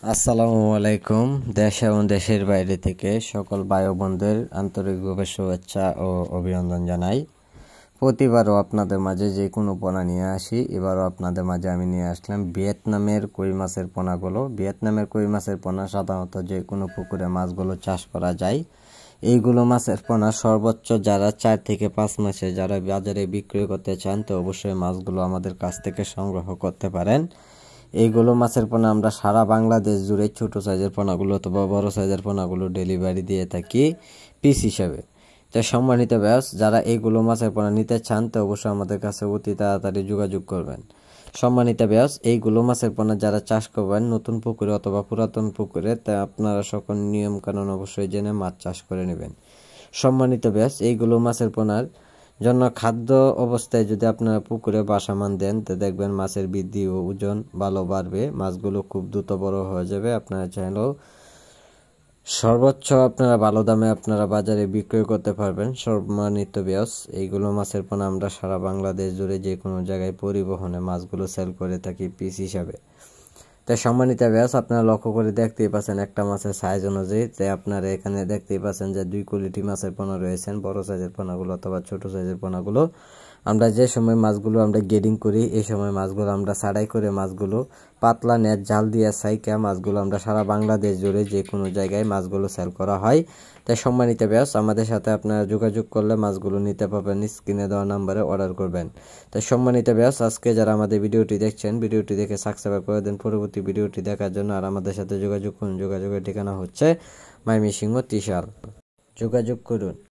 আসসালামু আলাইকুম। দেশ এবং দেশের বাইরে থেকে সকল ভাই ও বোনদের আন্তরিকভাবে শুভেচ্ছা ও অভিনন্দন জানাই। প্রতিবারও আপনাদের মাঝে যে কোনো পোনা নিয়ে আসি, এবারও আপনাদের মাঝে আমি নিয়ে আসলাম ভিয়েতনামের কই মাছের পোনাগুলো। ভিয়েতনামের কই মাছের পোনা সাধারণত যে কোনো পুকুরে মাছগুলো চাষ করা যায়। এইগুলো মাছের পোনা সর্বোচ্চ যারা 4 থেকে 5 মাসে যারা বাজারে বিক্রি করতে চান, তো অবশ্যই মাছগুলো আমাদের কাছ থেকে সংগ্রহ করতে পারেন। এইগুলো মাছের পোনা আমরা সারা বাংলাদেশ জুড়ে ছোট সাইজের পোনাগুলো অথবা বড় সাইজের পোনাগুলো ডেলিভারি দিয়ে থাকি পিস হিসাবে। তো সম্মানিত ব্যাস, যারা এইগুলো মাছের পোনা নিতে চান তো অবশ্যই আমাদের কাছে অতি তাড়াতাড়ি যোগাযোগ করবেন। সম্মানিত ব্যাস, এইগুলো মাছের পোনা যারা চাষ করবেন নতুন পুকুরে অথবা পুরাতন পুকুরে, তা আপনারা সকল নিয়ম কানুন অবশ্যই জেনে মাছ চাষ করে নেবেন। সম্মানিত ব্যাস, এইগুলো মাছের পোনার জন্য খাদ্য অবস্থায় যদি আপনারা পুকুরে বাসামান দেন, তো দেখবেন মাছের বৃদ্ধি ও ওজন ভালো বাড়বে, মাছগুলো খুব দ্রুত বড় হয়ে যাবে। আপনারা চাইলেও সর্বোচ্চ আপনারা ভালো দামে আপনারা বাজারে বিক্রয় করতে পারবেন। সম্মানিত ব্যাস, এইগুলো মাছের পোনা আমরা সারা বাংলাদেশ জুড়ে যে কোনো জায়গায় পরিবহনে মাছগুলো সেল করে থাকি পিস হিসাবে। তাই সম্মানিত ব্যাস, আপনারা লক্ষ্য করে দেখতেই পাচ্ছেন একটা মাছের সাইজ অনুযায়ী, তাই আপনারা এখানে দেখতেই পাচ্ছেন যে 2 কোয়ালিটি মাছের পোনা রয়েছেন, বড় সাইজের পোনাগুলো অথবা ছোট সাইজের পোনাগুলো। আমরা যে সময় মাছগুলো আমরা গ্রেডিং করি, এই সময় মাছগুলো আমরা ছাড়াই করে মাছগুলো পাতলা নেট জাল দিয়ে সাইকা মাছগুলো আমরা সারা বাংলাদেশ জুড়ে যে কোনো জায়গায় মাছগুলো সেল করা হয়। তাই সম্মানিত ব্যাস, আমাদের সাথে আপনারা যোগাযোগ করলে মাছগুলো নিতে পারবেন, স্ক্রিনে দেওয়া নাম্বারে অর্ডার করবেন। তাই সম্মানিত ব্যাস, আজকে যারা আমাদের ভিডিওটি দেখছেন, ভিডিওটি দেখে সাবস্ক্রাইব করে দেন পরবর্তী ভিডিওটি দেখার জন্য। আর আমাদের সাথে যোগাযোগ করুন, যোগাযোগের ঠিকানা হচ্ছে ময়মনসিংহ ত্রিশাল। যোগাযোগ করুন।